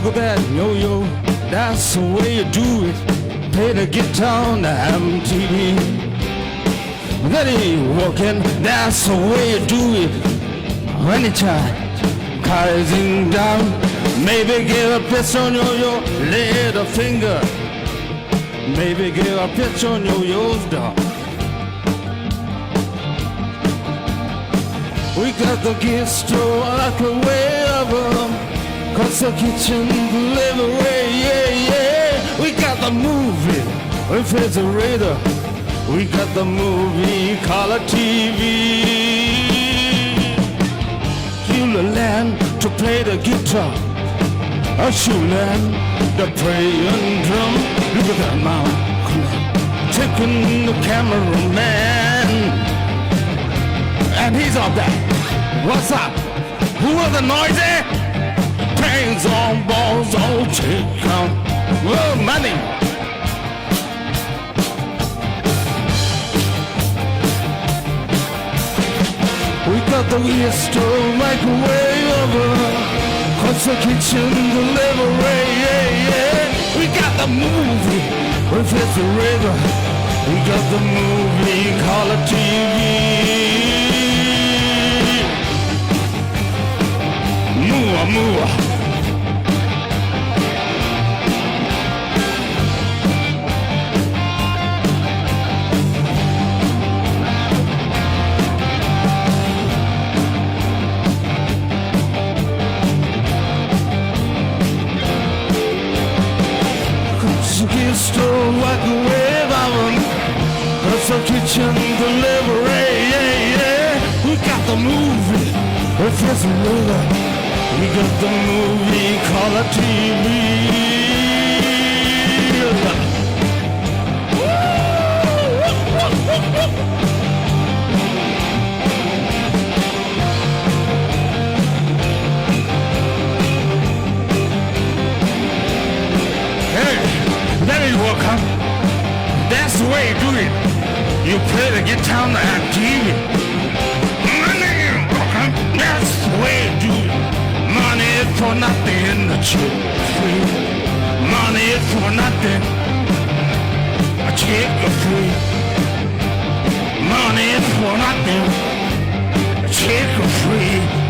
look at that yo-yo, that's the way you do it. Play the guitar on the MTV. Then he walking, that's the way you do it. When he try, closing down, maybe give a pitch on yo-yo, little finger. Maybe give a pitch on yo-yo's dog. We got the gift store like a way of them. Cause the kitchen delivery, yeah, yeah. We got the movie refrigerator. We got the movie color TV. You'll learn to play the guitar. You'll learn to play and drum. Look at that Mang, taking the cameraman. And he's up there. What's up? Who are the noisy? Pains on balls, all take out. Well, money. We got the stove, microwave oven, cause the kitchen delivery, yeah, yeah. We got the movie refrigerator. We got the movie color TV. Mua, mua. Cause the kids stole microwave oven, cause the kitchen delivery, yeah, yeah. We got the movie refrigerator. We got the movie color TV. Hey, that is welcome. That's the way you do it. You play the guitar on the TV. That's the way you do it. Money for nothing, the check free. Money for nothing, a check free. Money for nothing, a check free.